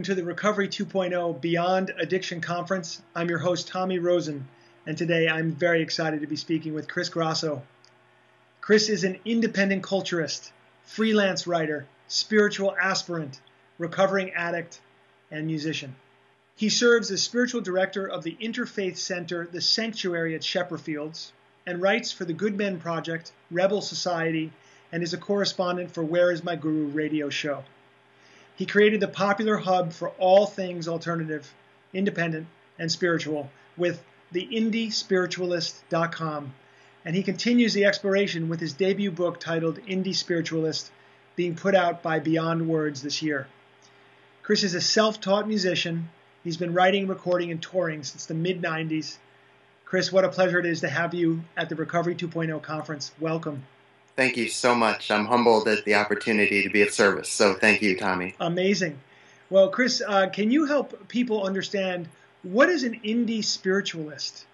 to the Recovery 2.0 Beyond Addiction Conference. I'm your host, Tommy Rosen, and today I'm very excited to be speaking with Chris Grosso. Chris is an independent culturist, freelance writer, spiritual aspirant, recovering addict, and musician. He serves as spiritual director of the interfaith center, The Sanctuary at Shepperfields, and writes for the Good Men Project, Rebel Society, and is a correspondent for Where Is My Guru radio show. He created the popular hub for all things alternative, independent, and spiritual with the indiespiritualist.com, and he continues the exploration with his debut book titled Indie Spiritualist, being put out by Beyond Words this year. Chris is a self-taught musician. He's been writing, recording, and touring since the mid-90s. Chris, what a pleasure it is to have you at the Recovery 2.0 conference. Welcome. Thank you so much. I'm humbled at the opportunity to be of service. So thank you, Tommy. Amazing. Well, Chris, can you help people understand what is an indie spiritualist?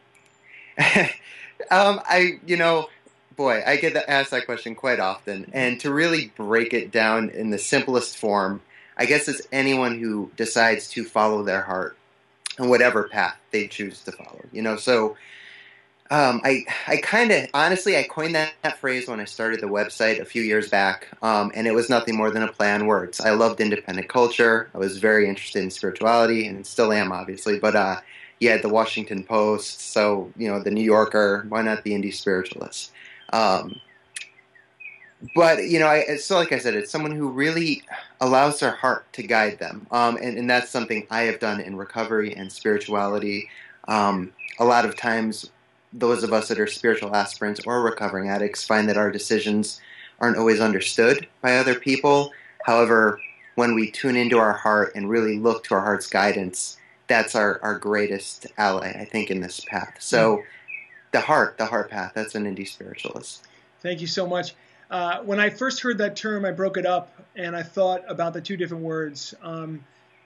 I get asked that question quite often. And to really break it down in the simplest form, I guess it's anyone who decides to follow their heart on whatever path they choose to follow. I coined that phrase when I started the website a few years back, and it was nothing more than a play on words. I loved independent culture. I was very interested in spirituality, and still am, obviously. But you had the Washington Post, so, the New Yorker, why not the indie spiritualist? Like I said, it's someone who really allows their heart to guide them, and that's something I have done in recovery and spirituality. A lot of times, those of us that are spiritual aspirants or recovering addicts find that our decisions aren't always understood by other people. However, when we tune into our heart and really look to our heart's guidance, that's our greatest ally, I think, in this path. So the heart path, that's an indie spiritualist. Thank you so much. When I first heard that term, I broke it up and I thought about the two different words.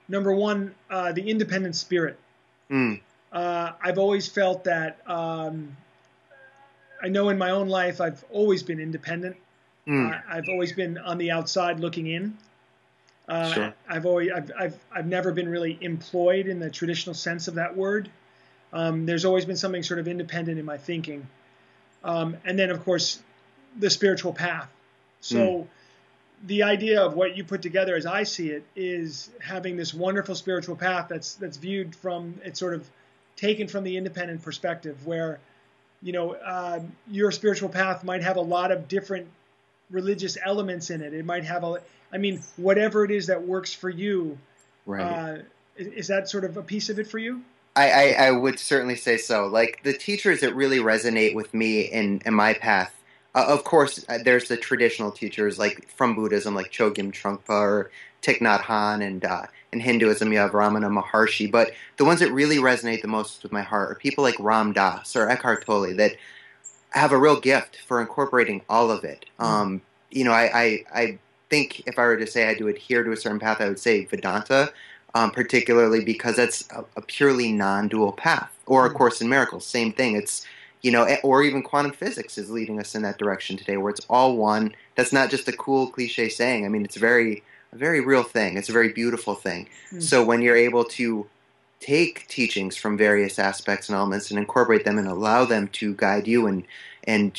Number one, the independent spirit. I've always felt that, I know in my own life I've always been independent. I've always been on the outside looking in. Sure. I've never been really employed in the traditional sense of that word. There's always been something sort of independent in my thinking. And then, of course, the spiritual path. So the idea of what you put together, as I see it, is having this wonderful spiritual path that's viewed from, it's sort of taken from the independent perspective, where your spiritual path might have a lot of different religious elements in it. It might have whatever it is that works for you. Right. Is that sort of a piece of it for you? I would certainly say so. Like the teachers that really resonate with me in my path, of course, there's the traditional teachers like from Buddhism, like Chogyam Trungpa or Thich Nhat Hanh, and in Hinduism you have Ramana Maharshi. But the ones that really resonate the most with my heart are people like Ram Dass or Eckhart Tolle that have a real gift for incorporating all of it. I think if I were to say I had to adhere to a certain path, I would say Vedanta, particularly because that's a purely non-dual path. Or A Course in Miracles, same thing. It's or even quantum physics is leading us in that direction today, where it's all one. That's not just a cool cliche saying. I mean, it's a very real thing. It's a very beautiful thing. So when you're able to take teachings from various aspects and elements and incorporate them and allow them to guide you and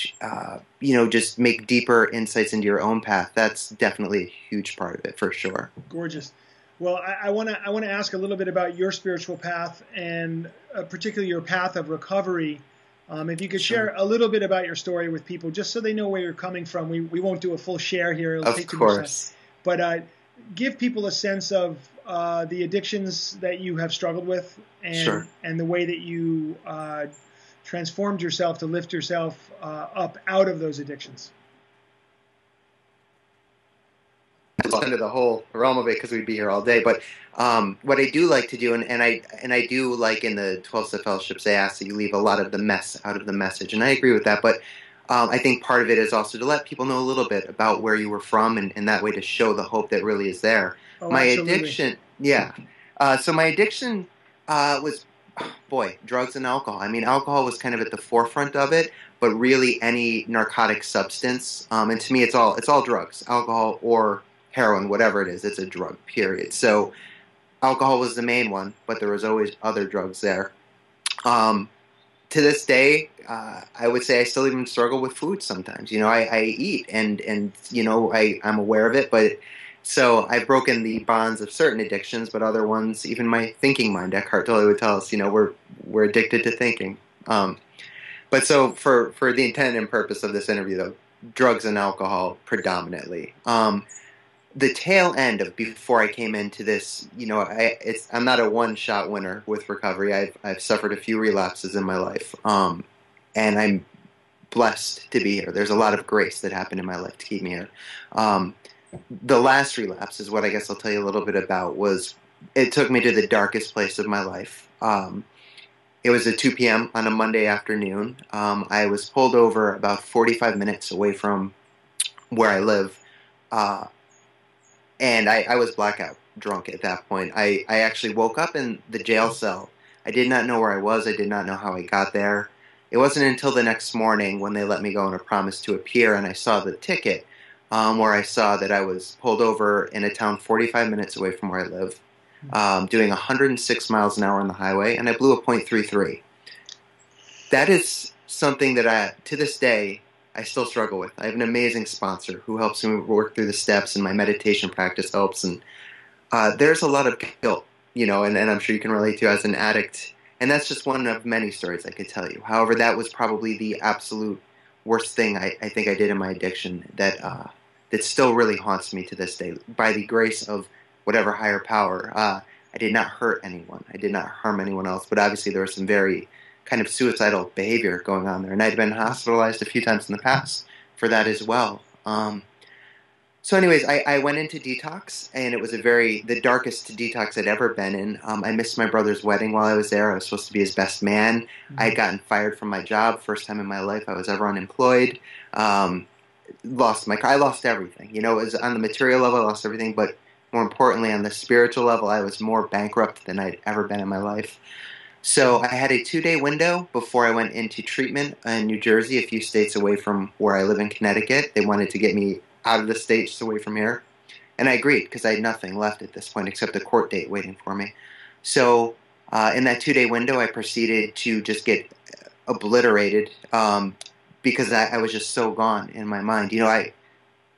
just make deeper insights into your own path, that's definitely a huge part of it, for sure. Gorgeous. Well, I want to ask a little bit about your spiritual path and particularly your path of recovery. If you could share a little bit about your story with people, just so they know where you're coming from. We won't do a full share here. It'll take too much time. But give people a sense of the addictions that you have struggled with and the way that you transformed yourself to lift yourself up out of those addictions. Into the whole realm of it because we'd be here all day. But what I do like to do, and I do like in the 12-step fellowships, they ask that you leave a lot of the mess out of the message, and I agree with that. But I think part of it is also to let people know a little bit about where you were from, and that way to show the hope that really is there. My addiction, so my addiction was, drugs and alcohol. I mean, alcohol was kind of at the forefront of it, but really any narcotic substance, and to me, it's all drugs, alcohol or heroin, whatever it is, it's a drug, period. So alcohol was the main one, but there was always other drugs there. Um, to this day, I would say I still even struggle with food sometimes. I eat and I'm aware of it, but so I've broken the bonds of certain addictions, but other ones, even my thinking mind, Eckhart Tolle would tell us, we're addicted to thinking. But so for the intent and purpose of this interview, though, drugs and alcohol predominantly. The tail end of before I came into this, I'm not a one-shot winner with recovery. I've suffered a few relapses in my life, and I'm blessed to be here. There's a lot of grace that happened in my life to keep me here. The last relapse is what I guess I'll tell you a little bit about. It took me to the darkest place of my life. It was at 2 p.m. on a Monday afternoon. I was pulled over about 45 minutes away from where I live. And I was blackout drunk at that point. I actually woke up in the jail cell. I did not know where I was. I did not know how I got there. It wasn't until the next morning when they let me go on a promise to appear and I saw the ticket where I saw that I was pulled over in a town 45 minutes away from where I live, doing 106 miles an hour on the highway, and I blew a .33. That is something that to this day, I still struggle with. I have an amazing sponsor who helps me work through the steps, and my meditation practice helps. And there's a lot of guilt, and I'm sure you can relate to as an addict. And that's just one of many stories I could tell you. However, that was probably the absolute worst thing I think I did in my addiction that still really haunts me to this day. By the grace of whatever higher power, I did not hurt anyone. I did not harm anyone else. But obviously there was some very kind of suicidal behavior going on there. And I'd been hospitalized a few times in the past for that as well. So anyways, I went into detox, and it was the darkest detox I'd ever been in. I missed my brother's wedding while I was there. I was supposed to be his best man. Mm-hmm. I had gotten fired from my job. First time in my life I was ever unemployed. Lost my car. I lost everything. It was on the material level, I lost everything, but more importantly, on the spiritual level, I was more bankrupt than I'd ever been in my life. So I had a 2-day window before I went into treatment in New Jersey, a few states away from where I live in Connecticut. They wanted to get me out of the state, just away from here. And I agreed because I had nothing left at this point except a court date waiting for me. So in that 2-day window, I proceeded to just get obliterated because I was just so gone in my mind.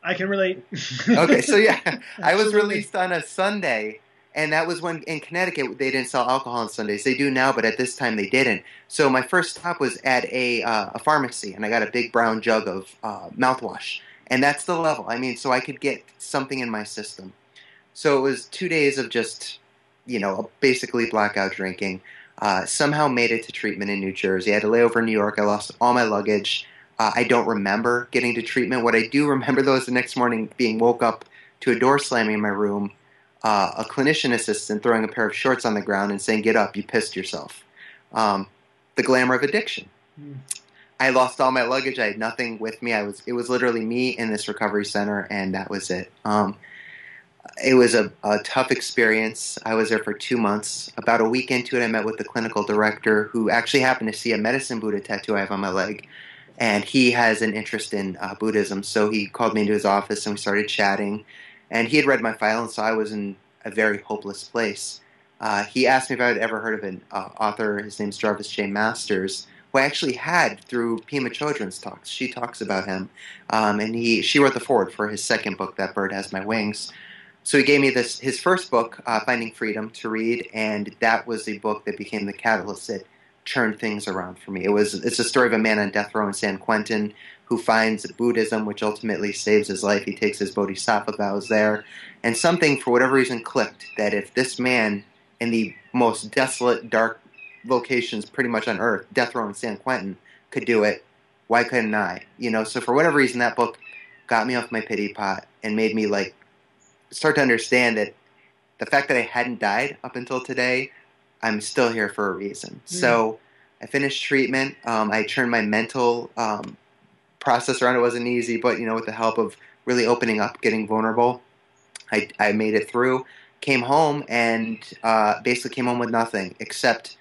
I can relate. Okay, so yeah, I was released on a Sunday. And that was when, in Connecticut, they didn't sell alcohol on Sundays. They do now, but at this time they didn't. So my first stop was at a pharmacy, and I got a big brown jug of mouthwash. And that's the level. I mean, so I could get something in my system. So it was 2 days of just, basically blackout drinking. Somehow made it to treatment in New Jersey. I had to lay over in New York. I lost all my luggage. I don't remember getting to treatment. What I do remember, though, is the next morning being woke up to a door slamming in my room, a clinician assistant throwing a pair of shorts on the ground and saying, "Get up, you pissed yourself." The glamour of addiction. Mm. I lost all my luggage. I had nothing with me. It was literally me in this recovery center, and that was it. It was a tough experience. I was there for 2 months. About a week into it, I met with the clinical director, who actually happened to see a medicine Buddha tattoo I have on my leg, and he has an interest in Buddhism. So he called me into his office, and we started chatting. And he had read my file, and so I was in a very hopeless place. He asked me if I had ever heard of an author. His name's Jarvis J. Masters, who I actually had through Pema Chodron's talks. She talks about him. And she wrote the foreword for his second book, That Bird Has My Wings. So he gave me his first book, Finding Freedom, to read, and that was the book that became the catalyst that turned things around for me. It's a story of a man on death row in San Quentin who finds Buddhism, which ultimately saves his life. He takes his bodhisattva vows there. And something, for whatever reason, clicked that if this man in the most desolate, dark locations pretty much on earth, death row in San Quentin, could do it, why couldn't I? So for whatever reason, that book got me off my pity pot and made me start to understand that the fact that I hadn't died up until today, I'm still here for a reason. Mm. So I finished treatment. I turned my mental process around. It wasn't easy, but with the help of really opening up, getting vulnerable, I made it through. Came home and basically came home with nothing except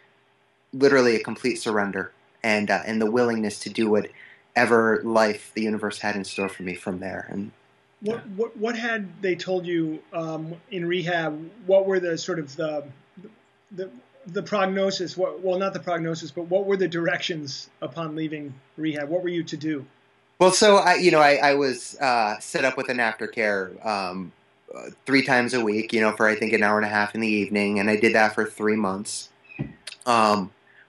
literally a complete surrender and the willingness to do whatever life the universe had in store for me from there. And What had they told you in rehab? What were the sort of the the prognosis? Well, not the prognosis, but what were the directions upon leaving rehab? What were you to do? Well, so I was set up with an aftercare 3 times a week, for I think an hour and a half in the evening, and I did that for 3 months,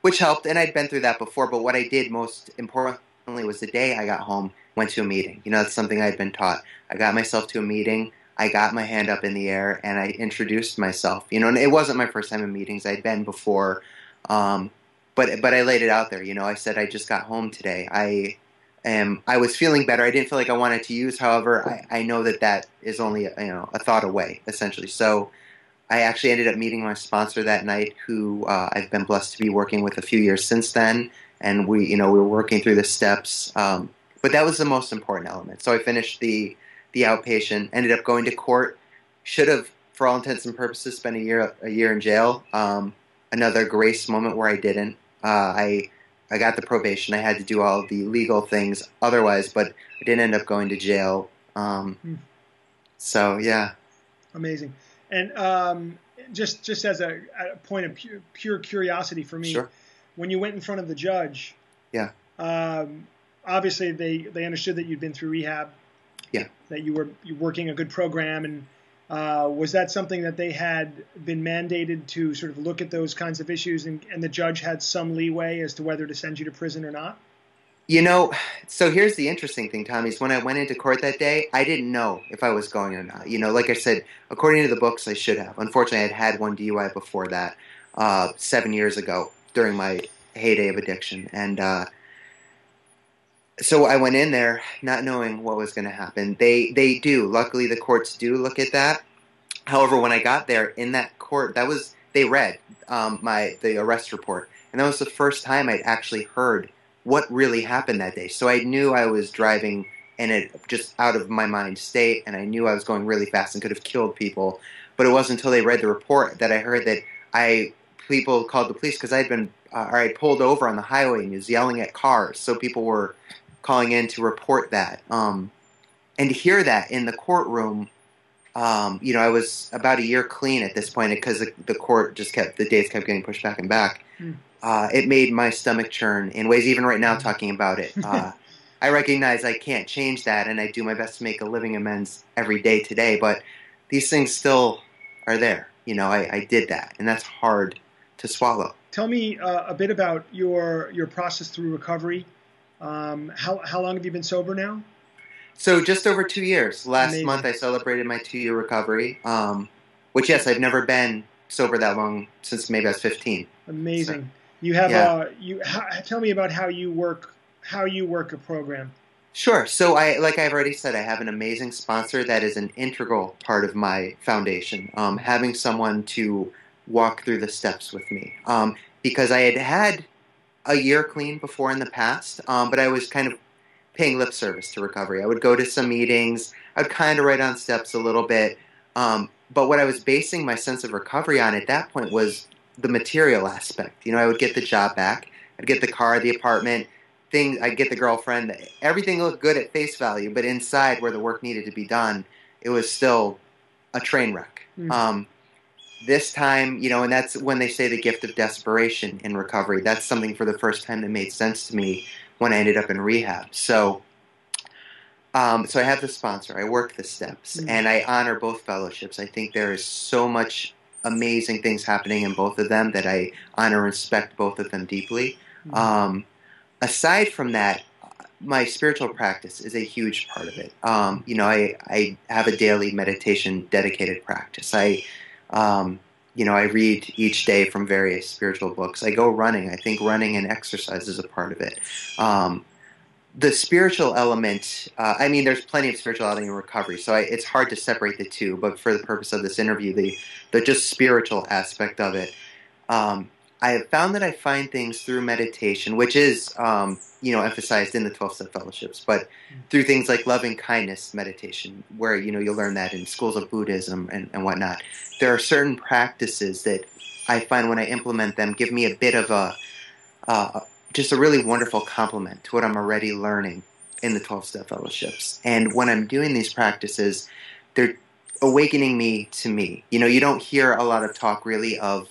which helped. And I'd been through that before, but what I did most importantly was the day I got home, went to a meeting. That's something I'd been taught. I got myself to a meeting. I got my hand up in the air and I introduced myself. And it wasn't my first time in meetings. I'd been before, but I laid it out there. I said I just got home today. I was feeling better. I didn't feel like I wanted to use. However, I know that is only a thought away, essentially. So I actually ended up meeting my sponsor that night, who I've been blessed to be working with a few years since then. And we were working through the steps. But that was the most important element. So I finished the outpatient, ended up going to court. Should have, for all intents and purposes, spent a year in jail. Another grace moment where I didn't. I got the probation. I had to do all the legal things otherwise, but I didn't end up going to jail. So, yeah. Amazing. And just as a point of pure curiosity for me, sure. When you went in front of the judge, yeah, obviously they understood that you'd been through rehab, yeah, that you were working a good program, and was that something that they had been mandated to sort of look at those kinds of issues, and the judge had some leeway as to whether to send you to prison or not? So here's the interesting thing, Tommy, is when I went into court that day, I didn't know if I was going or not. Like I said, according to the books, I should have. Unfortunately, I'd had one DUI before that, 7 years ago, during my heyday of addiction. And so I went in there not knowing what was going to happen. They do. Luckily, the courts do look at that. However, when I got there in that court, they read the arrest report. And that was the first time I'd actually heard what really happened that day. So I knew I was driving in a just out of my mind state, and I knew I was going really fast and could have killed people. But it wasn't until they read the report that I heard that people called the police because I'd pulled over on the highway and was yelling at cars. So people were calling in to report that. And to hear that in the courtroom, I was about a year clean at this point because the days kept getting pushed back and back. It made my stomach churn in ways, even right now talking about it. I recognize I can't change that, and I do my best to make a living amends every day today, but these things still are there. I did that, and that's hard to swallow. Tell me a bit about your process through recovery. How long have you been sober now? So just over 2 years. Last Amazing. month I celebrated my 2-year recovery, which, yes, I've never been sober that long since maybe I was 15. Amazing. So, you have yeah. Tell me about how you work a program. Sure. So like I've already said, I have an amazing sponsor that is an integral part of my foundation. Having someone to walk through the steps with me, because I had a year clean before in the past, but I was kind of paying lip service to recovery. I would go to some meetings. I would kind of write on steps a little bit. But what I was basing my sense of recovery on at that point was the material aspect. I would get the job back. I'd get the car, the apartment, I'd get the girlfriend. Everything looked good at face value, but inside where the work needed to be done, it was still a train wreck. This time, and that's when they say the gift of desperation in recovery. That's something for the first time that made sense to me when I ended up in rehab. So I have the sponsor. I work the steps, and I honor both fellowships. I think there is so much amazing things happening in both of them that I honor and respect both of them deeply. Aside from that, my spiritual practice is a huge part of it. I have a daily meditation dedicated practice. I read each day from various spiritual books. I go running. I think running and exercise is a part of it. The spiritual element, there's plenty of spirituality in recovery, so it's hard to separate the two, but for the purpose of this interview, the just spiritual aspect of it, I have found that I find things through meditation, which is, emphasized in the 12-step fellowships, but through things like loving kindness meditation, where, you'll learn that in schools of Buddhism and whatnot. There are certain practices that I find when I implement them give me a bit of just a really wonderful complement to what I'm already learning in the 12-step fellowships. And when I'm doing these practices, they're awakening me to me. You don't hear a lot of talk really of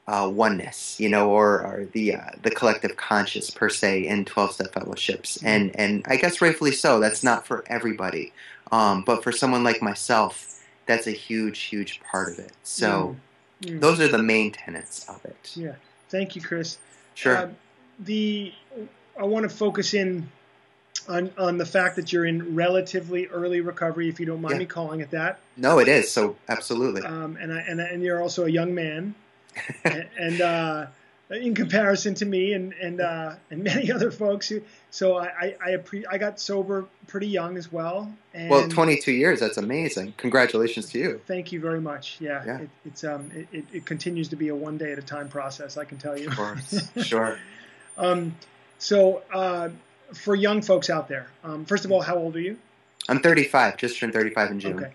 oneness, or the collective conscious per se in 12-step fellowships. And I guess rightfully so. That's not for everybody. But for someone like myself, that's a huge, huge part of it. So those are the main tenets of it. Yeah. Thank you, Chris. Sure. I want to focus in on the fact that you're in relatively early recovery, if you don't mind me calling it that. No, it is. So absolutely. And you're also a young man, and in comparison to me and many other folks, I got sober pretty young as well. And well, 22 years. That's amazing. Congratulations to you. Thank you very much. Yeah. It continues to be a one day at a time process, I can tell you. Of course. Sure. For young folks out there, first of all, how old are you? I'm 35. Just turned 35 in June. Okay.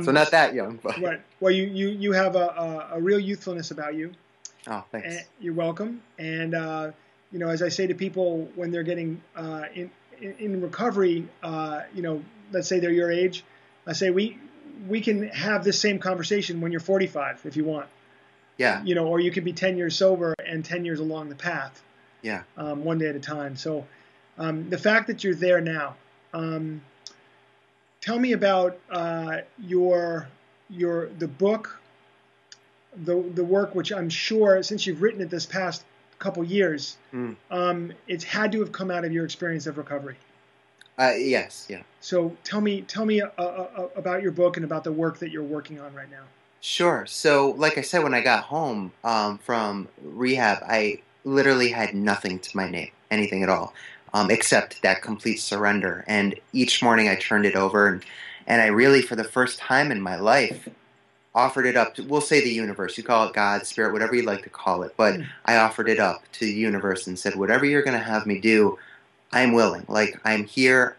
So not that young, but right. Well, you have a real youthfulness about you. Oh, thanks. And you're welcome. And as I say to people when they're getting in recovery, let's say they're your age, I say we can have this same conversation when you're 45 if you want. Yeah. Or you could be 10 years sober and 10 years along the path. Yeah. One day at a time. So the fact that you're there now, tell me about the book, the work, which I'm sure since you've written it this past couple years, it's had to have come out of your experience of recovery. Yes. Yeah. So tell me about your book and about the work that you're working on right now. Sure. So, like I said, when I got home from rehab, I literally had nothing to my name, anything at all, except that complete surrender. And each morning I turned it over, and I really, for the first time in my life, offered it up to, we'll say the universe. You call it God, spirit, whatever you'd like to call it. But I offered it up to the universe and said, whatever you're going to have me do, I'm willing. Like, I'm here.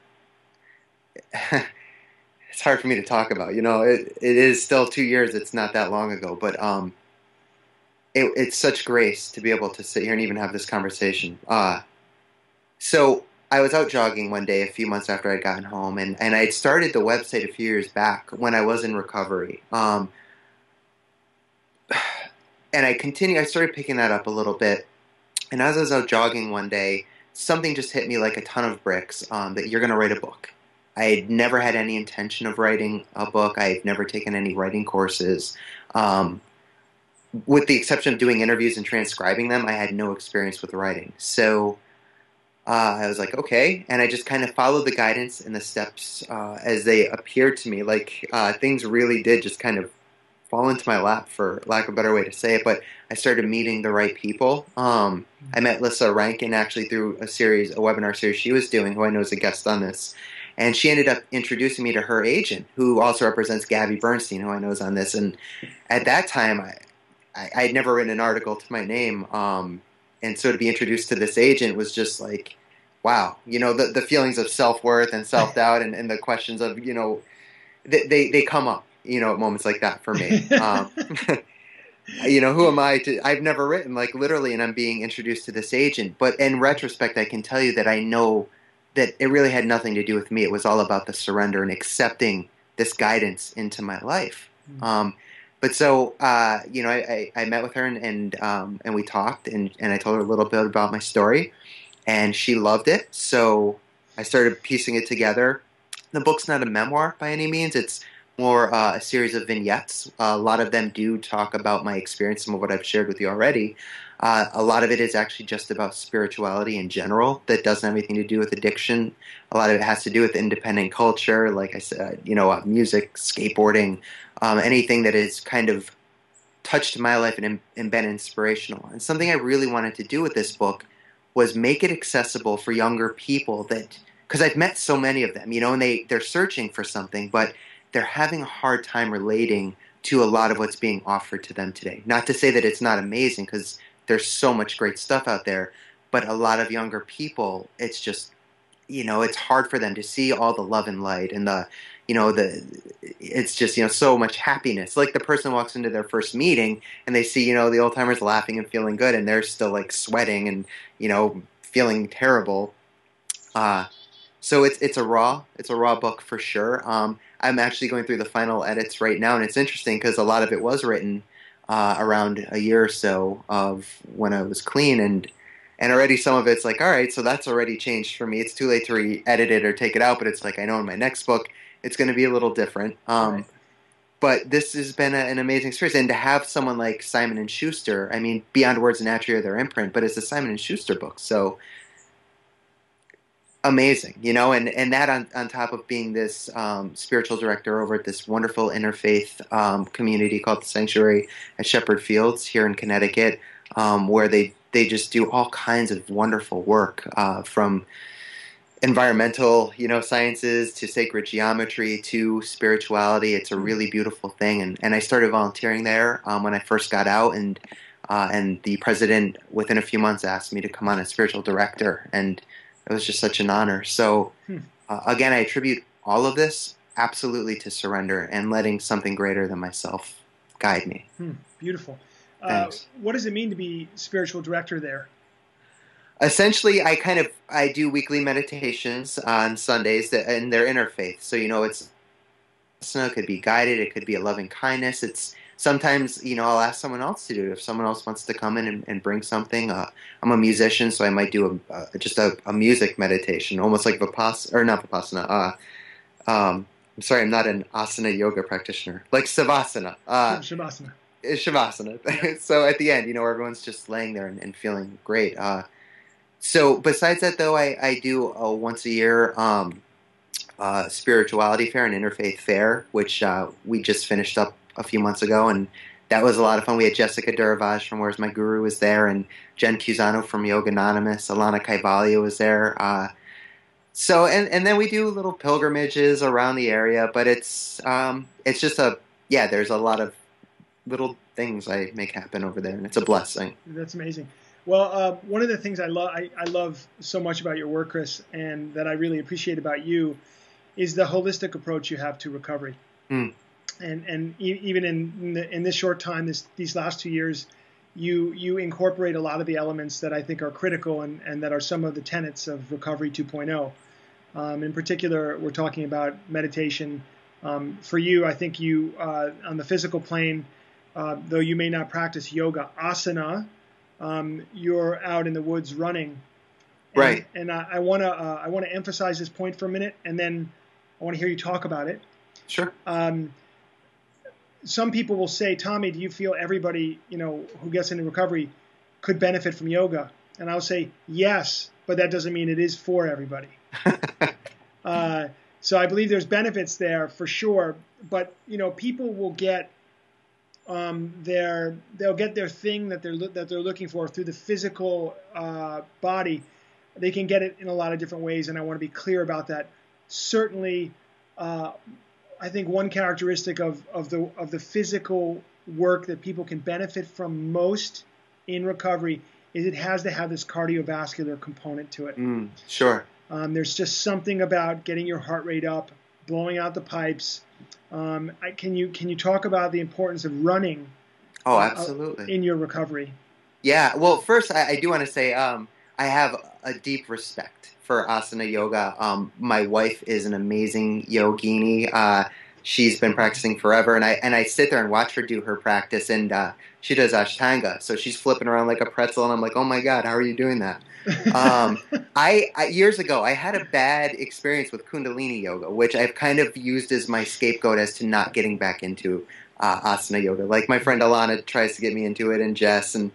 It's hard for me to talk about. It is still 2 years. It's not that long ago. But it's such grace to be able to sit here and even have this conversation. So I was out jogging one day a few months after I'd gotten home, and I'd started the website a few years back when I was in recovery. And I started picking that up a little bit. And as I was out jogging one day, something just hit me like a ton of bricks that you're going to write a book. I had never had any intention of writing a book. I had never taken any writing courses. With the exception of doing interviews and transcribing them, I had no experience with writing. So I was like, okay. And I just kind of followed the guidance and the steps as they appeared to me. Like things really did just kind of fall into my lap, for lack of a better way to say it. But I started meeting the right people. I met Lissa Rankin actually through a webinar series she was doing, who I know is a guest on this. And she ended up introducing me to her agent, who also represents Gabby Bernstein, who I know is on this. And at that time, I had never written an article to my name. And so to be introduced to this agent was just like, wow. The feelings of self-worth and self-doubt and the questions of, they come up, at moments like that for me. Who am I to, I've never written, like literally, and I'm being introduced to this agent. But in retrospect, I can tell you that I know that it really had nothing to do with me. It was all about the surrender and accepting this guidance into my life. But so, I met with her and we talked and I told her a little bit about my story, and she loved it. So I started piecing it together. The book's not a memoir by any means. It's more a series of vignettes. A lot of them do talk about my experience, some of what I've shared with you already. A lot of it is actually just about spirituality in general that doesn't have anything to do with addiction. A lot of it has to do with independent culture, like I said, music, skateboarding, anything that has kind of touched my life and been inspirational. And something I really wanted to do with this book was make it accessible for younger people, because I've met so many of them, and they're searching for something, but they're having a hard time relating to a lot of what's being offered to them today. Not to say that it's not amazing, because there's so much great stuff out there, but a lot of younger people, it's just, it's hard for them to see all the love and light and it's just, so much happiness. Like the person walks into their first meeting and they see, the old timers laughing and feeling good, and they're still like sweating and, feeling terrible. So it's a raw book for sure. I'm actually going through the final edits right now, and it's interesting because a lot of it was written around a year or so of when I was clean, and already some of it's like, all right, so that's already changed for me. It's too late to re-edit it or take it out, but it's like I know in my next book it's going to be a little different. Right. But this has been an amazing experience, and to have someone like Simon and Schuster, I mean, Beyond Words and Atria, their imprint, but it's a Simon and Schuster book, so amazing, and that on top of being this spiritual director over at this wonderful interfaith community called the Sanctuary at Shepherd Fields here in Connecticut, where they just do all kinds of wonderful work from environmental, sciences to sacred geometry to spirituality. It's a really beautiful thing, and I started volunteering there when I first got out, and the president within a few months asked me to come on as spiritual director, and it was just such an honor. So again, I attribute all of this absolutely to surrender and letting something greater than myself guide me. Beautiful. Thanks. What does it mean to be spiritual director there? Essentially, I do weekly meditations on Sundays and they're interfaith. So it could be guided, it could be a loving kindness. It's sometimes I'll ask someone else to do it if someone else wants to come in and bring something. I'm a musician, so I might do just a music meditation, almost like Vipassana or not Vipassana. I'm sorry, I'm not an asana yoga practitioner, like Savasana. Shavasana. Shavasana. Yeah. So at the end, everyone's just laying there and feeling great. So besides that, though, I do a once a year spirituality fair, an interfaith fair, which we just finished up a few months ago, and that was a lot of fun. We had Jessica Duravaj from Where's My Guru was there, and Jen Cusano from Yoga Anonymous, Alana Kaivalya was there. And then we do little pilgrimages around the area, but it's just there's a lot of little things I make happen over there, and it's a blessing. That's amazing. Well, one of the things I love so much about your work, Chris, and that I really appreciate about you, is the holistic approach you have to recovery. And even in this short time, these last 2 years, you incorporate a lot of the elements that I think are critical and that are some of the tenets of Recovery 2.0. In particular, we're talking about meditation. For you, I think you on the physical plane, though you may not practice yoga asana, you're out in the woods running, right? And I want to emphasize this point for a minute, and then I want to hear you talk about it. Sure. Some people will say, Tommy, do you feel everybody who gets into recovery could benefit from yoga? And I'll say yes, but that doesn't mean it is for everybody. So I believe there's benefits there for sure, but people will get they'll get their thing that they're looking for through the physical body. They can get it in a lot of different ways, and I want to be clear about that. Certainly, I think one characteristic of the physical work that people can benefit from most in recovery is it has to have this cardiovascular component to it. Sure. There's just something about getting your heart rate up, blowing out the pipes. Can you talk about the importance of running? Oh, absolutely. In your recovery. Yeah. Well, first, I do want to say I have a deep respect for asana yoga. My wife is an amazing yogini. She's been practicing forever, and I sit there and watch her do her practice, and she does Ashtanga, so she's flipping around like a pretzel, and I'm like, oh my God, how are you doing that? I years ago, I had a bad experience with Kundalini yoga, which I've kind of used as my scapegoat as to not getting back into asana yoga. Like my friend Alana tries to get me into it, and Jess, and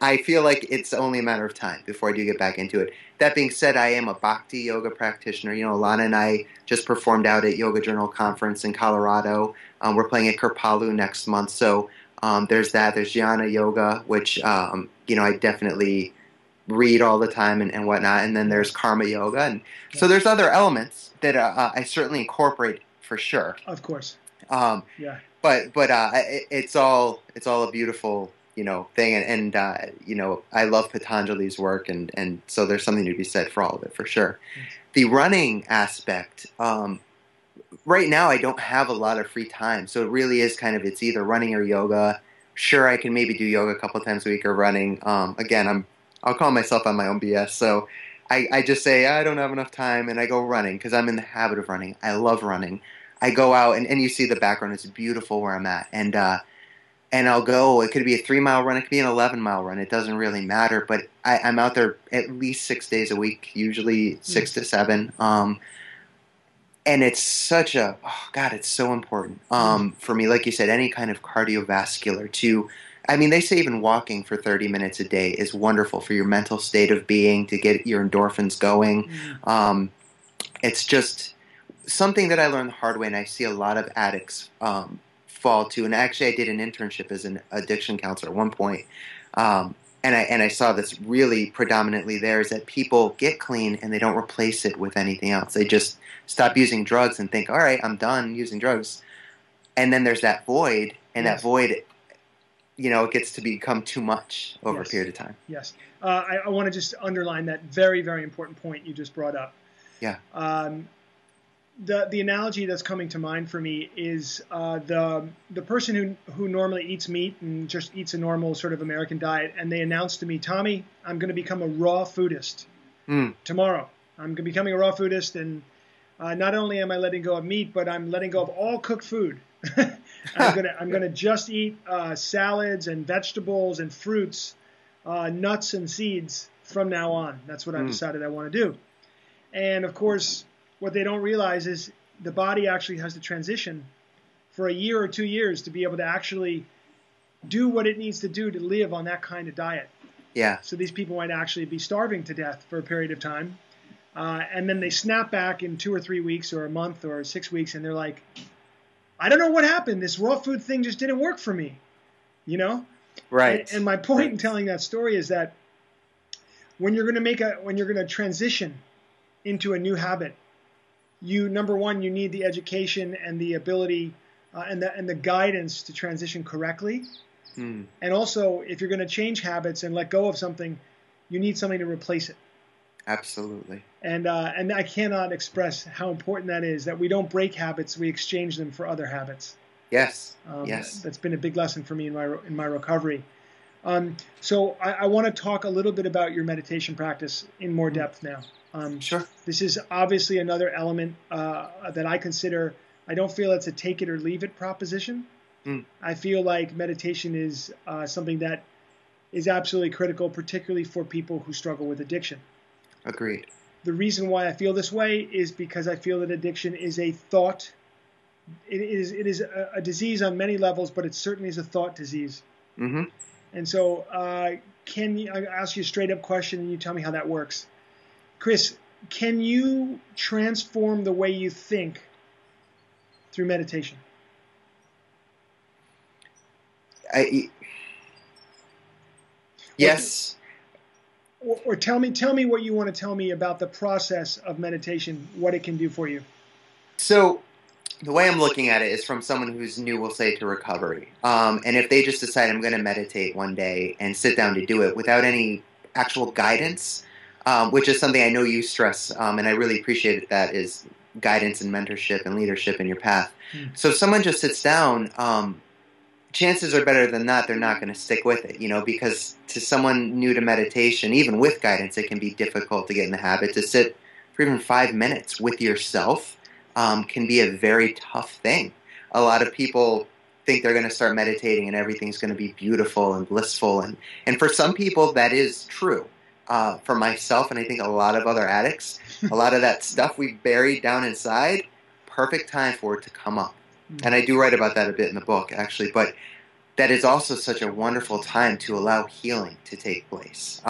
I feel like it's only a matter of time before I do get back into it. That being said, I am a Bhakti yoga practitioner. Alana and I just performed out at Yoga Journal Conference in Colorado. We're playing at Kripalu next month. So there's that. There's Jnana Yoga, which, I definitely read all the time and whatnot. And then there's Karma Yoga. And so there's other elements that I certainly incorporate for sure. Of course. Yeah. But it's all a beautiful thing, and I love Patanjali's work, and so there's something to be said for all of it, for sure. The running aspect, right now I don't have a lot of free time, so it really is it's either running or yoga. Sure, I can maybe do yoga a couple times a week or running. Again, I'll call myself on my own BS, so I just say, I don't have enough time, and I go running because I'm in the habit of running. I love running. I go out, and you see the background. It's beautiful where I'm at. And I'll go. It could be a 3 mile run. It could be an 11 mile run. It doesn't really matter. But I'm out there at least 6 days a week, usually 6 to 7. And it's such a, oh God, it's so important for me. Like you said, any kind of cardiovascular to, I mean, they say even walking for 30 minutes a day is wonderful for your mental state of being, to get your endorphins going. It's just something that I learned the hard way, and I see a lot of addicts fall to. And actually, I did an internship as an addiction counselor at one point. And I saw this really predominantly there, is that people get clean and they don't replace it with anything else. They just stop using drugs and think, all right, I'm done using drugs. And then there's that void, and that void, it gets to become too much over a period of time. Yes. I want to just underline that very, very important point you just brought up. Yeah. The analogy that's coming to mind for me is the person who normally eats meat and just eats a normal sort of American diet, and they announce to me, Tommy, I'm going to become a raw foodist tomorrow. I'm becoming a raw foodist, and not only am I letting go of meat, but I'm letting go of all cooked food. I'm gonna just eat salads and vegetables and fruits, nuts and seeds from now on. That's what I've decided I want to do. And of course, what they don't realize is the body actually has to transition for a year or 2 years to be able to actually do what it needs to do to live on that kind of diet. Yeah. So these people might actually be starving to death for a period of time. And then they snap back in 2 or 3 weeks or a month or 6 weeks, and they're like, I don't know what happened. This raw food thing just didn't work for me, Right. And my point in telling that story is that when you're going to transition into a new habit, number one, you need the education and the ability and the guidance to transition correctly. And also, if you're going to change habits and let go of something, you need something to replace it. Absolutely. And I cannot express how important that is, that we don't break habits, we exchange them for other habits. Yes. Yes. That's been a big lesson for me in my recovery. So I want to talk a little bit about your meditation practice in more depth now. Sure. This is obviously another element that I consider. I don't feel it's a take it or leave it proposition. I feel like meditation is something that is absolutely critical, particularly for people who struggle with addiction. Agreed. The reason why I feel this way is because I feel that addiction is a thought. It is a disease on many levels, but it certainly is a thought disease. Mm-hmm. And so I ask you a straight up question and you tell me how that works. Chris, can you transform the way you think through meditation? Yes. Or tell me what you want to tell me about the process of meditation, what it can do for you. So the way I'm looking at it is from someone who's new, we'll say, to recovery. And if they just decide I'm going to meditate one day and sit down to do it without any actual guidance, which is something I know you stress, and I really appreciate that, is guidance and mentorship and leadership in your path. So if someone just sits down, chances are better than not they're not going to stick with it, because to someone new to meditation, even with guidance, it can be difficult to get in the habit. To sit for even 5 minutes with yourself can be a very tough thing. A lot of people think they're going to start meditating and everything's going to be beautiful and blissful. And for some people, that is true. For myself, and I think a lot of other addicts, a lot of that stuff we buried down inside, perfect time for it to come up. And I do write about that a bit in the book, actually. But that is also such a wonderful time to allow healing to take place.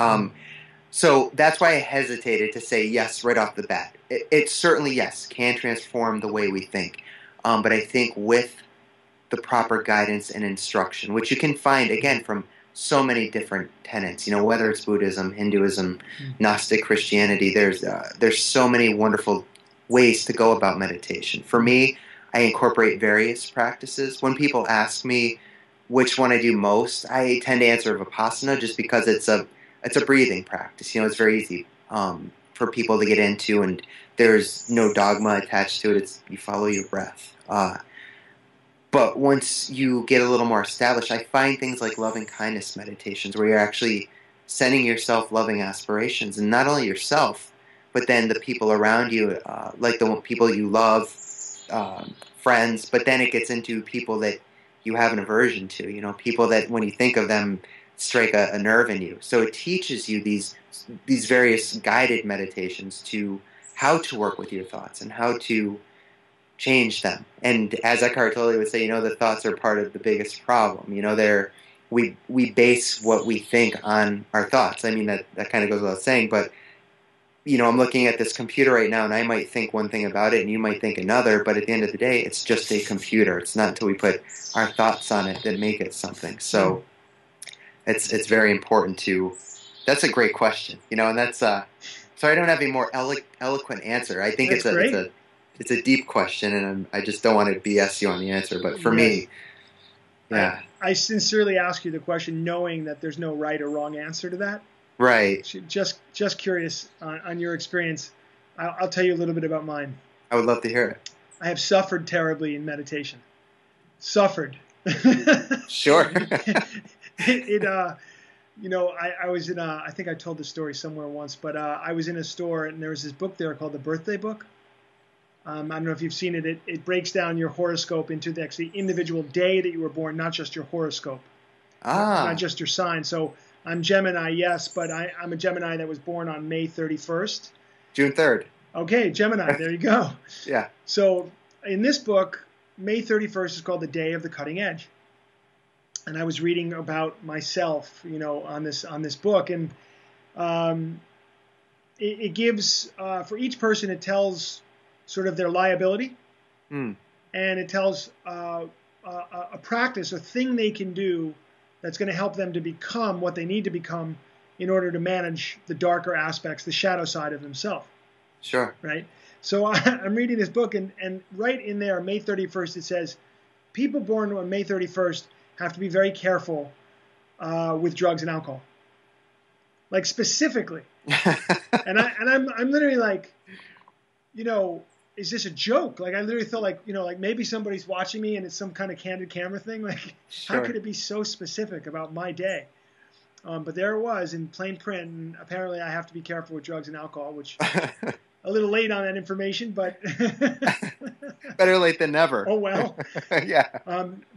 So that's why I hesitated to say yes right off the bat. It certainly, yes, can transform the way we think. But I think with the proper guidance and instruction, which you can find, again, from so many different tenets, whether it's Buddhism, Hinduism, Gnostic Christianity, there's so many wonderful ways to go about meditation. For me, I incorporate various practices. When people ask me which one I do most, I tend to answer Vipassana just because it's a breathing practice. It's very easy for people to get into, and there's no dogma attached to it. You follow your breath. But once you get a little more established, I find things like loving kindness meditations where you're actually sending yourself loving aspirations, and not only yourself, but then the people around you, like the people you love, friends. But then it gets into people that you have an aversion to. People that when you think of them, strike a nerve in you. So it teaches you these various guided meditations to how to work with your thoughts and how to change them. And as Eckhart Tolle would say, the thoughts are part of the biggest problem. We base what we think on our thoughts. I mean, that kind of goes without saying, but I'm looking at this computer right now, and I might think one thing about it, and you might think another, but at the end of the day, it's just a computer. It's not until we put our thoughts on it that make it something. So it's very important to. That's a great question, and that's. Sorry, I don't have a more eloquent answer. I think it's a deep question, and I just don't want to BS you on the answer. But for me, yeah, I sincerely ask you the question, knowing that there's no right or wrong answer to that. Right. Just curious on your experience. I'll tell you a little bit about mine. I would love to hear it. I have suffered terribly in meditation. Suffered. Sure. I was in I think I told the story somewhere once, but I was in a store and there was this book there called The Birthday Book. I don't know if you've seen it. It breaks down your horoscope into the actually individual day that you were born, not just your horoscope. Not just your sign. So I'm Gemini, yes, but I'm a Gemini that was born on May 31st. June 3rd. Okay, Gemini, there you go. Yeah. So in this book, May 31st is called the Day of the Cutting Edge. And I was reading about myself, on this book. And it gives, for each person, it tells sort of their liability. And it tells a practice, a thing they can do that's going to help them to become what they need to become in order to manage the darker aspects, the shadow side of themselves. Sure. Right? So I'm reading this book, and right in there, May 31st, it says, people born on May 31st have to be very careful with drugs and alcohol. Like, specifically. and I'm literally like, is this a joke? Like, I literally felt like, like maybe somebody's watching me and it's some kind of candid camera thing. Like, sure. How could it be so specific about my day? But there it was in plain print. And apparently I have to be careful with drugs and alcohol, which a little late on that information, but better late than never. Oh, well. Yeah.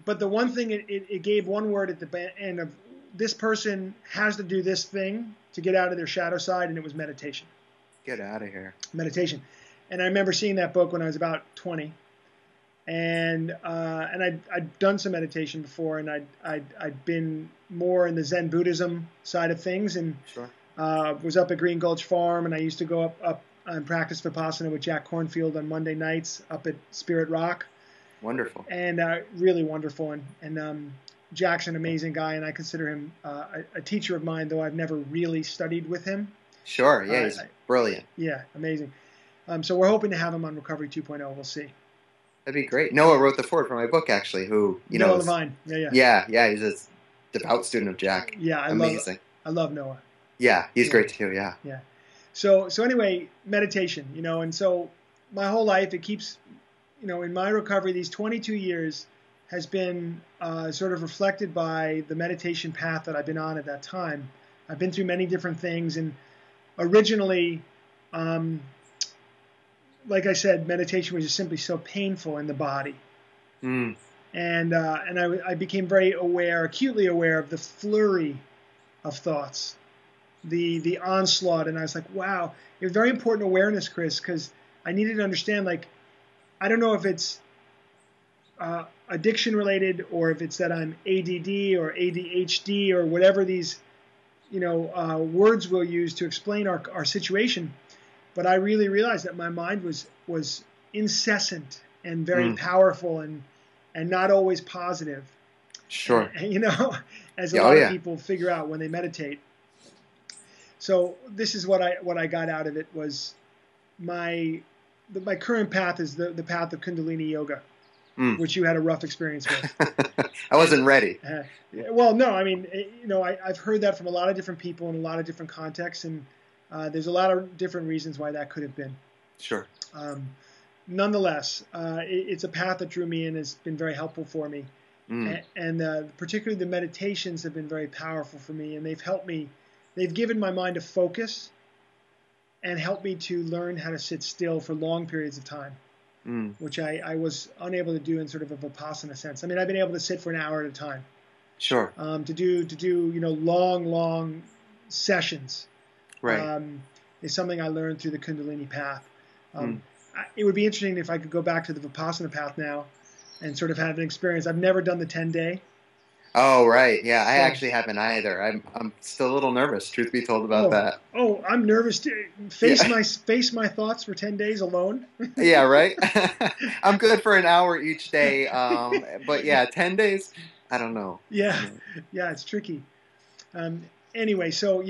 But the one thing, it gave one word at the end of, this person has to do this thing to get out of their shadow side, and it was meditation. Get out of here. Meditation. And I remember seeing that book when I was about 20, and I'd done some meditation before, and I'd been more in the Zen Buddhism side of things, and sure. Was up at Green Gulch Farm, and I used to go up and practice Vipassana with Jack Cornfield on Monday nights up at Spirit Rock. Wonderful. And really wonderful, and Jack's an amazing guy, and I consider him a teacher of mine, though I've never really studied with him. Sure, yeah, he's brilliant. Yeah, amazing. So we're hoping to have him on Recovery 2.0. We'll see. That'd be great. Noah wrote the foreword for my book, actually. Who Noah Levine. Yeah. Yeah. He's a devout student of Jack. Yeah, amazing. I love Noah. Yeah, he's great too. Yeah. Yeah. So anyway, meditation. And so my whole life it keeps, in my recovery, these 22 years has been sort of reflected by the meditation path that I've been on at that time. I've been through many different things, and originally. Like I said, meditation was just simply so painful in the body. And I became very acutely aware of the flurry of thoughts, the onslaught. And I was like, wow, it was very important awareness, Chris, because I needed to understand, like, I don't know if it's addiction related or if it's that I'm ADD or ADHD or whatever these, words we'll use to explain our situation. But I really realized that my mind was incessant and very powerful and not always positive. Sure. And, as a lot of people figure out when they meditate. So this is what I got out of it was my current path is the path of Kundalini Yoga, which you had a rough experience with. I wasn't ready. Well, no, I mean, I've heard that from a lot of different people in a lot of different contexts, and there's a lot of different reasons why that could have been. Sure. Nonetheless, it's a path that drew me in, has been very helpful for me. And particularly the meditations have been very powerful for me, and they've helped me they've given my mind a focus and helped me to learn how to sit still for long periods of time, which I was unable to do in sort of a Vipassana sense. I mean, I've been able to sit for an hour at a time. Sure. To do long sessions. Right. Is something I learned through the Kundalini path. It would be interesting if I could go back to the Vipassana path now and sort of have an experience. I've never done the 10-day. Oh, right. Yeah, I actually haven't either. I'm still a little nervous, truth be told, about that. Oh, I'm nervous to face my thoughts for 10 days alone. Yeah, right? I'm good for an hour each day. But yeah, 10 days, I don't know. Yeah, it's tricky. Anyway, so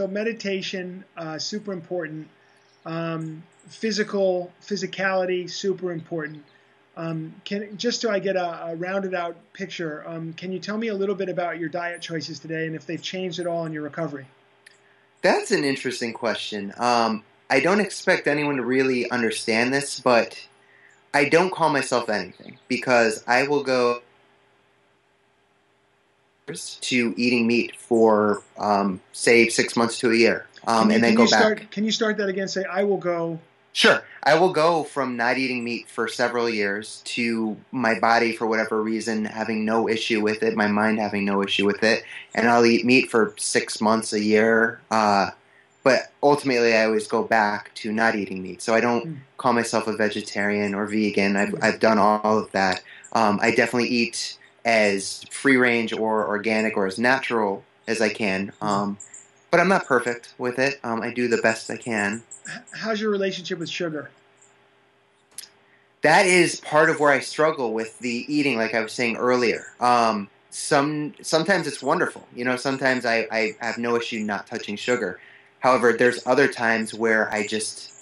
meditation, super important. Physicality, super important. Just so I get a rounded out picture, can you tell me a little bit about your diet choices today and if they've changed at all in your recovery? That's an interesting question. I don't expect anyone to really understand this, but I don't call myself anything because I will go to eating meat for, say, 6 months to a year, and then go back. Can you start that again? Say, I will go... Sure. I will go from not eating meat for several years to my body, for whatever reason, having no issue with it, my mind having no issue with it, and I'll eat meat for 6 months, a year, but ultimately I always go back to not eating meat. So I don't call myself a vegetarian or vegan. I've done all of that. I definitely eat as free-range or organic or as natural as I can, but I'm not perfect with it. I do the best I can. How's your relationship with sugar? That is part of where I struggle with the eating, like I was saying earlier. Sometimes it's wonderful. Sometimes I have no issue not touching sugar. However, there's other times where I just,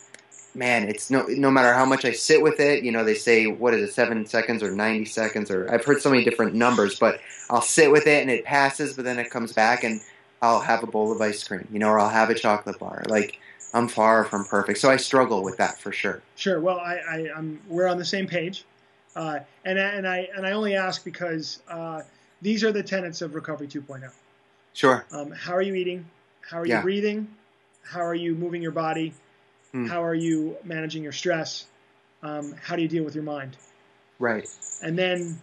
it's no matter how much I sit with it, they say, what is it, 7 seconds or 90 seconds, or I've heard so many different numbers, but I'll sit with it and it passes, but then it comes back and I'll have a bowl of ice cream, or I'll have a chocolate bar. Like, I'm far from perfect, so I struggle with that for sure. Sure. Well, we're on the same page, and I only ask because these are the tenets of Recovery 2.0. Sure. How are you eating? How are you breathing? How are you moving your body? How are you managing your stress? How do you deal with your mind? Right. And then,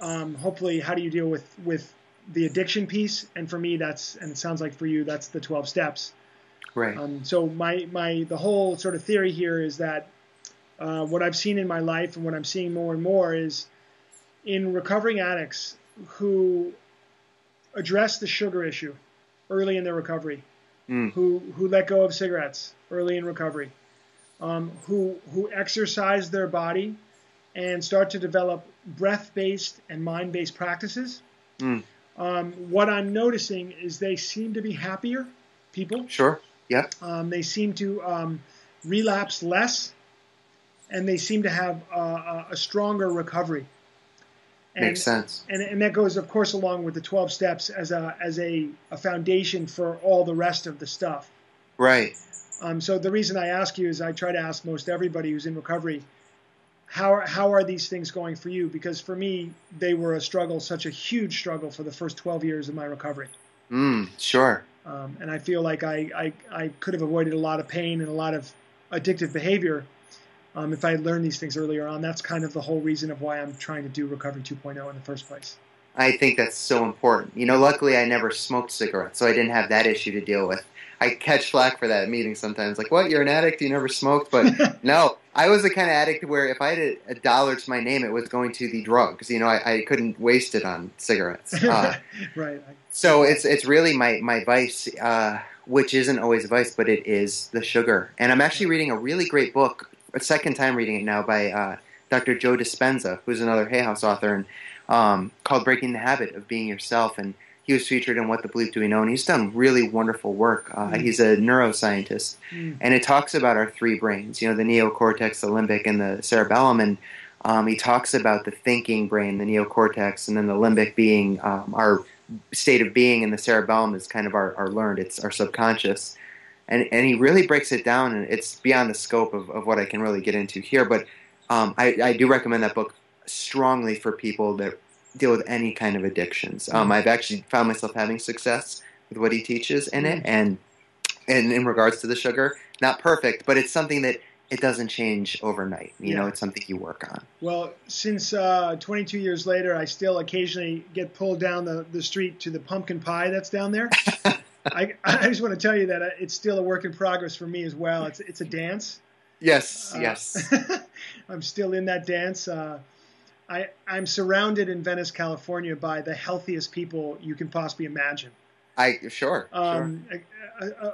hopefully, how do you deal with the addiction piece? And for me, and it sounds like for you, that's the 12 steps. Right. So the whole sort of theory here is that what I've seen in my life and what I'm seeing more and more is in recovering addicts who address the sugar issue early in their recovery, who let go of cigarettes early in recovery, who exercise their body and start to develop breath-based and mind-based practices. What I'm noticing is they seem to be happier people. Sure. Yeah. They seem to relapse less, and they seem to have a stronger recovery. Makes sense. And that goes, of course, along with the 12 steps as a foundation for all the rest of the stuff. Right. So the reason I ask you is I try to ask most everybody who's in recovery, how are these things going for you? Because for me, they were a struggle, such a huge struggle for the first 12 years of my recovery. Sure. And I feel like I could have avoided a lot of pain and a lot of addictive behavior if I had learned these things earlier on. That's kind of the whole reason of why I'm trying to do Recovery 2.0 in the first place. I think that's so important. Luckily I never smoked cigarettes, so I didn't have that issue to deal with. I catch flack for that at meetings sometimes. Like, what, you're an addict? You never smoked? But no, I was the kind of addict where if I had $1 to my name, it was going to the drugs. I couldn't waste it on cigarettes. Right. So it's really my vice, which isn't always a vice, but it is the sugar. And I'm actually reading a really great book, a second time reading it now, by Dr. Joe Dispenza, who's another Hay House author, and called Breaking the Habit of Being Yourself. And he was featured in What the Bleep Do We Know, and he's done really wonderful work. He's a neuroscientist, and it talks about our three brains, the neocortex, the limbic, and the cerebellum, and he talks about the thinking brain, the neocortex, and then the limbic being our state of being, and the cerebellum is kind of our learned, it's our subconscious. And he really breaks it down, and it's beyond the scope of what I can really get into here, but I do recommend that book strongly for people that deal with any kind of addictions. I've actually found myself having success with what he teaches in it, and in regards to the sugar, not perfect, but it's something that it doesn't change overnight. You know, it's something you work on. Well, since 22 years later, I still occasionally get pulled down the street to the pumpkin pie that's down there. I just want to tell you that it's still a work in progress for me as well. It's a dance. Yes. I'm still in that dance. I'm surrounded in Venice, California, by the healthiest people you can possibly imagine. Sure.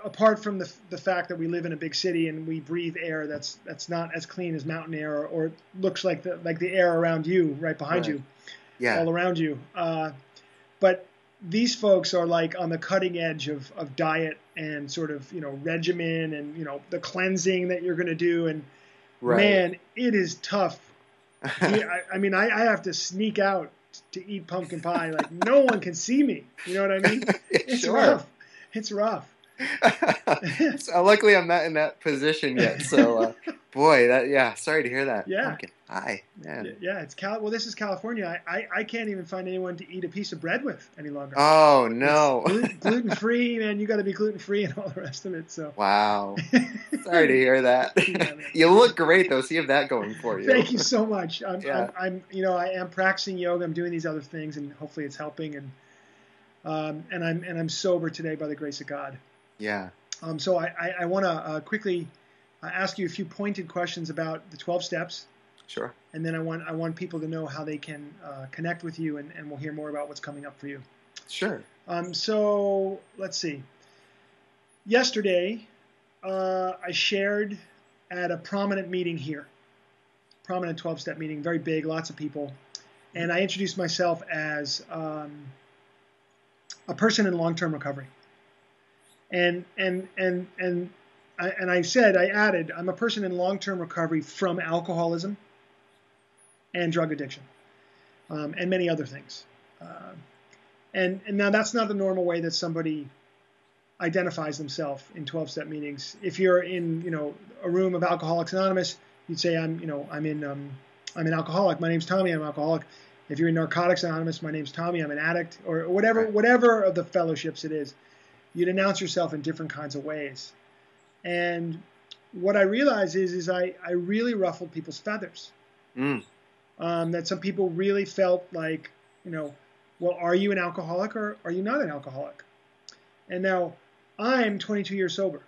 Apart from the fact that we live in a big city and we breathe air that's not as clean as mountain air, or looks like the air around you, right behind you, all around you. But these folks are like on the cutting edge of diet and sort of, regimen and, the cleansing that you're going to do. And man, it is tough. I mean, I have to sneak out to eat pumpkin pie. Like no one can see me. You know what I mean? It's rough. It's rough. So luckily I'm not in that position yet. So, boy, sorry to hear that. Yeah. Pumpkin pie. Man. Yeah. Well, this is California. I can't even find anyone to eat a piece of bread with any longer. Oh no. Gluten free, man. You got to be gluten free and all the rest of it. So. Wow. Sorry to hear that. You look great though. So you have that going for you. Thank you so much. I am practicing yoga. I'm doing these other things, and hopefully it's helping. And I'm sober today by the grace of God. Yeah. So I want to quickly ask you a few pointed questions about the 12 steps. Sure. And then I want people to know how they can connect with you, and we'll hear more about what's coming up for you. Sure. So let's see. Yesterday, I shared at a prominent meeting here, prominent 12-step meeting, very big, lots of people, and I introduced myself as a person in long-term recovery. And I added, I'm a person in long-term recovery from alcoholism and drug addiction, and many other things. And now that's not the normal way that somebody identifies themselves in 12-step meetings. If you're in, a room of Alcoholics Anonymous, you'd say I'm an alcoholic. My name's Tommy. I'm an alcoholic. If you're in Narcotics Anonymous, my name's Tommy. I'm an addict, or whatever of the fellowships it is. You'd announce yourself in different kinds of ways. And what I realized is I really ruffled people's feathers. That some people really felt like, well, are you an alcoholic or are you not an alcoholic? And now I'm 22 years sober.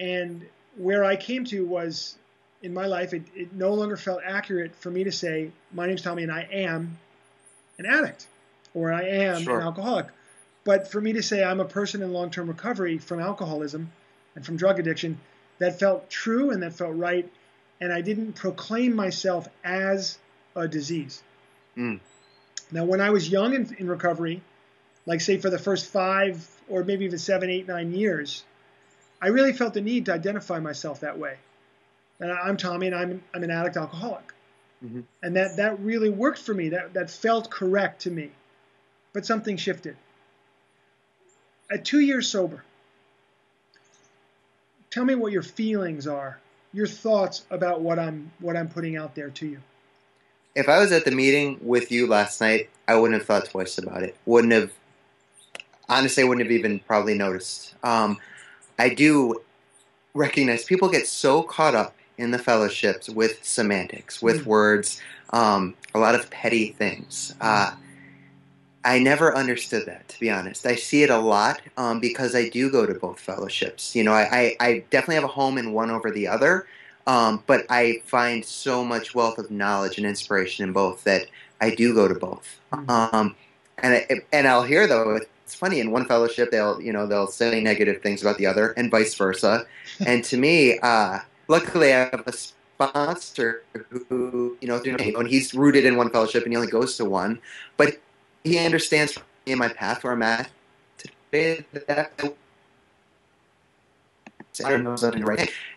And where I came to was, in my life, it no longer felt accurate for me to say, my name's Tommy and I am an addict, or I am an alcoholic. But for me to say I'm a person in long-term recovery from alcoholism and from drug addiction, that felt true and that felt right, and I didn't proclaim myself as a disease. Now, when I was young in recovery, like say for the first 5 or maybe even 7, 8, 9 years, I really felt the need to identify myself that way. And I'm Tommy and I'm an addict alcoholic. And that really worked for me. That felt correct to me. But something shifted. At 2 years sober, tell me what your feelings are, your thoughts about what I'm putting out there to you. If I was at the meeting with you last night, I wouldn't have thought twice about it. Honestly, I wouldn't have even probably noticed. I do recognize people get so caught up in the fellowships with semantics, with words, a lot of petty things. I never understood that, to be honest. I see it a lot because I do go to both fellowships. I definitely have a home in one over the other, but I find so much wealth of knowledge and inspiration in both that I do go to both. And I'll hear, though, it's funny, in one fellowship they'll say negative things about the other and vice versa. And to me, luckily I have a sponsor who, and he's rooted in one fellowship and he only goes to one, but he understands me in my path where I'm at today.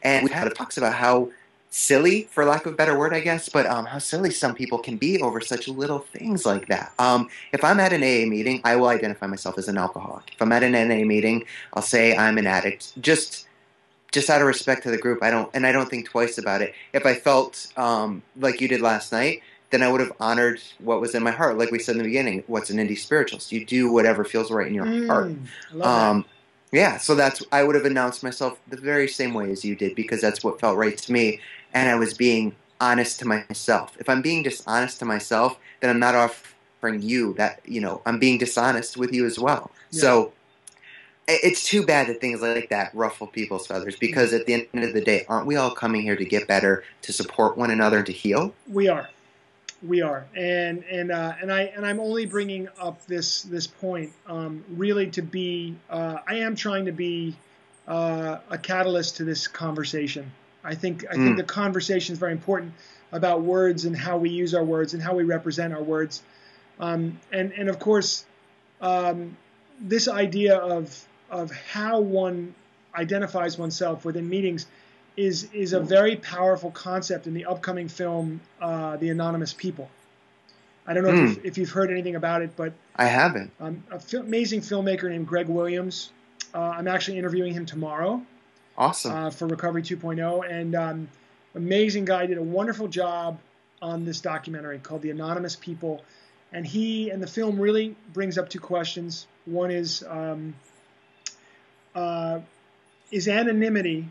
And we've had talks about how silly, for lack of a better word, I guess, but how silly some people can be over such little things like that. If I'm at an AA meeting, I will identify myself as an alcoholic. If I'm at an NA meeting, I'll say I'm an addict. Just out of respect to the group, I don't think twice about it. If I felt like you did last night, then I would have honored what was in my heart. Like we said in the beginning, what's an indie spiritualist? You do whatever feels right in your heart. I love that. Yeah, so I would have announced myself the very same way as you did because that's what felt right to me, and I was being honest to myself. If I'm being dishonest to myself, then I'm not offering you that, I'm being dishonest with you as well. Yeah. So it's too bad that things like that ruffle people's feathers because at the end of the day, aren't we all coming here to get better, to support one another, and to heal? We are. And I'm only bringing up this point really to be. I am trying to be a catalyst to this conversation. I think the conversation is very important about words and how we use our words and how we represent our words. And of course, this idea of how one identifies oneself within meetings is a very powerful concept in the upcoming film, The Anonymous People. I don't know if you've heard anything about it, but I haven't. Amazing filmmaker named Greg Williams. I'm actually interviewing him tomorrow. Awesome. For Recovery 2.0, and amazing guy, did a wonderful job on this documentary called The Anonymous People, and the film really brings up two questions. One is anonymity.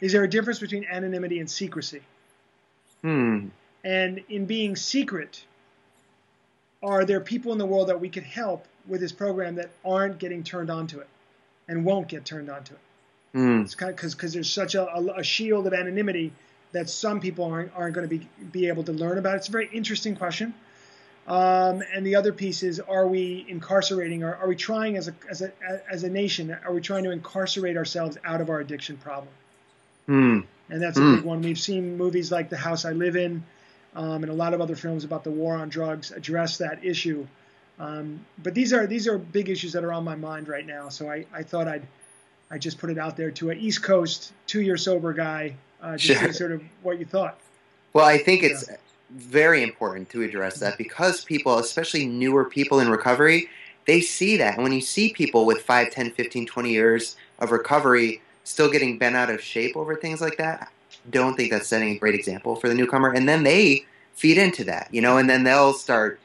Is there a difference between anonymity and secrecy? And in being secret, are there people in the world that we could help with this program that aren't getting turned on to it and won't get turned on to it? It's kind of because there's such a shield of anonymity that some people aren't going to be able to learn about. It's a very interesting question. And the other piece is, are we incarcerating, or are we trying as a nation, are we trying to incarcerate ourselves out of our addiction problem? And that's a big one. We've seen movies like The House I Live In, and a lot of other films about the war on drugs address that issue. But these are big issues that are on my mind right now. So I thought I'd just put it out there to an East Coast 2-year sober guy, to see sort of what you thought. Well, I think it's very important to address that because people, especially newer people in recovery, they see that. And when you see people with 5, 10, 15, 20 years of recovery still getting bent out of shape over things like that, don't think that's setting a great example for the newcomer. And then they feed into that, and then they'll start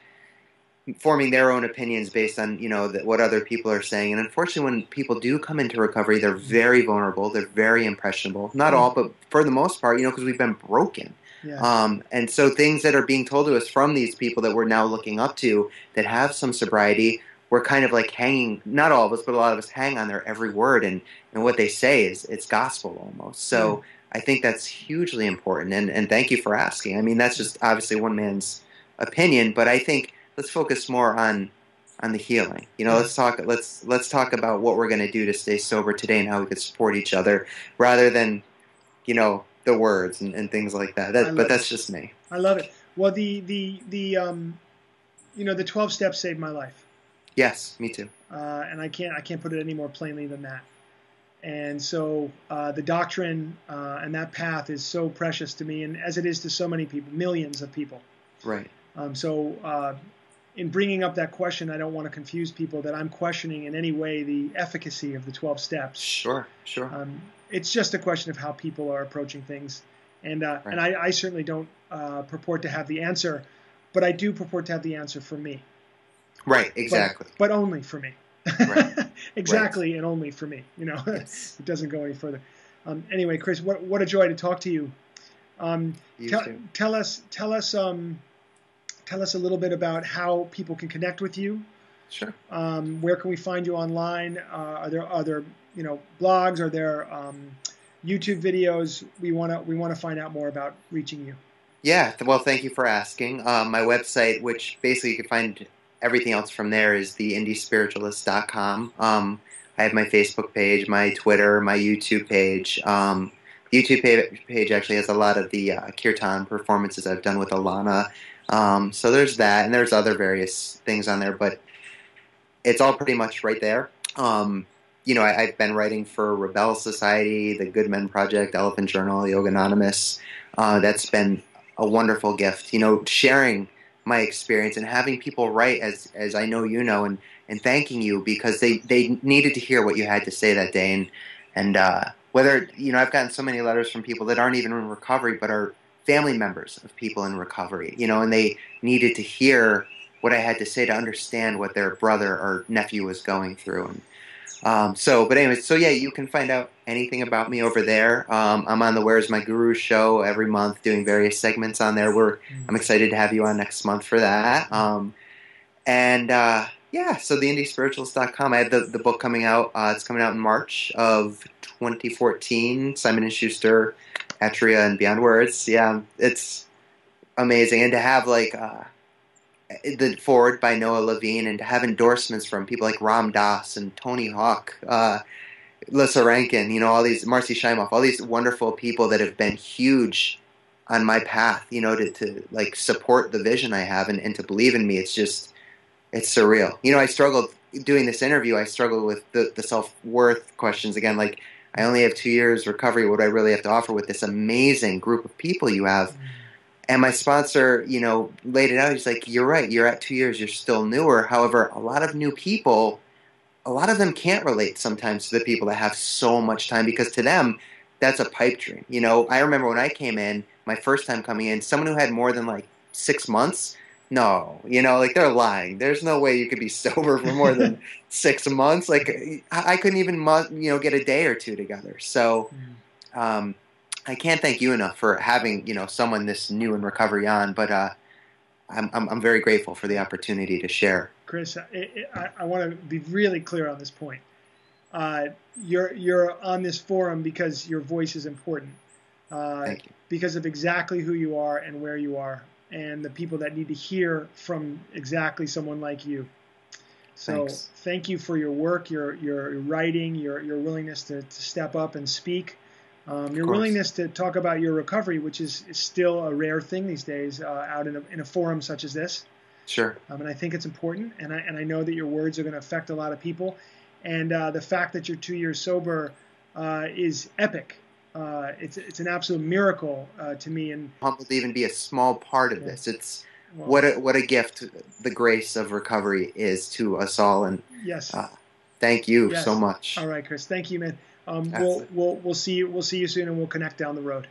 forming their own opinions based on, what other people are saying. And unfortunately, when people do come into recovery, they're very vulnerable. They're very impressionable. Not all, but for the most part, because we've been broken. Yeah. And so things that are being told to us from these people that we're now looking up to that have some sobriety, we're kind of like hanging, not all of us, but a lot of us hang on their every word. And what they say it's gospel almost. So I think that's hugely important. And thank you for asking. I mean, that's just obviously one man's opinion, but I think let's focus more on the healing. Let's talk about what we're going to do to stay sober today and how we could support each other rather than, the words and things like that. But that's just me. I love it. Well, the 12 steps saved my life. Yes, me too. And I can't put it any more plainly than that. And so the doctrine and that path is so precious to me, and as it is to so many people, millions of people. Right. So in bringing up that question, I don't want to confuse people that I'm questioning in any way the efficacy of the 12 steps. Sure. It's just a question of how people are approaching things. And I certainly don't purport to have the answer, but I do purport to have the answer for me. Right, exactly. But only for me. Right. Exactly, right. And only for me. Yes. It doesn't go any further. Anyway, Chris, what a joy to talk to you. Tell us a little bit about how people can connect with you. Sure. Where can we find you online? Are there blogs? Are there YouTube videos? We want to find out more about reaching you. Yeah. Well, thank you for asking. My website, which basically you can find everything else from there, is theindiespiritualist.com. I have my Facebook page, my Twitter, my YouTube page. YouTube page actually has a lot of the kirtan performances I've done with Alana. So there's that, and there's other various things on there, but it's all pretty much right there. I've been writing for Rebel Society, the Good Men Project, Elephant Journal, Yoga Anonymous. That's been a wonderful gift, sharing my experience and having people write as I know and thanking you because they needed to hear what you had to say that day. And whether, I've gotten so many letters from people that aren't even in recovery but are family members of people in recovery, and they needed to hear what I had to say to understand what their brother or nephew was going through. And but anyways, so yeah, you can find out anything about me over there. I'm on the Where's My Guru show every month, doing various segments on there. I'm excited to have you on next month for that. Yeah, so theindiespiritualist.com. I have the book coming out. It's coming out in March of 2014. Simon & Schuster, Atria and Beyond Words. Yeah, it's amazing. And to have the forward by Noah Levine, and to have endorsements from people like Ram Dass and Tony Hawk, Lissa Rankin, all these, Marcy Shimoff, all these wonderful people that have been huge on my path, to like support the vision I have and to believe in me. It's surreal. I struggled doing this interview. I struggled with the self-worth questions again. Like, I only have 2 years recovery. What do I really have to offer with this amazing group of people you have? And my sponsor, laid it out. He's like, you're right. You're at 2 years. You're still newer. However, a lot of new people, a lot of them can't relate sometimes to the people that have so much time, because to them, that's a pipe dream. I remember when I came in, my first time coming in, someone who had more than 6 months, no, they're lying. There's no way you could be sober for more than 6 months. I couldn't even, get a day or two together. So, I can't thank you enough for having, someone this new in recovery on, but I'm very grateful for the opportunity to share. Chris, I want to be really clear on this point. You're on this forum because your voice is important. Thank you. Because of exactly who you are and where you are, and the people that need to hear from exactly someone like you. So Thank you for your work, your writing, your willingness to step up and speak. Your willingness to talk about your recovery, which is still a rare thing these days, out in a forum such as this. Sure. And I think it's important, and I know that your words are going to affect a lot of people. And the fact that you're 2 years sober is epic. It's an absolute miracle to me. And humbled to even be a small part of this. It's what a gift the grace of recovery is to us all. And yes, thank you so much. All right, Chris. Thank you, man. We'll see you soon, and we'll connect down the road.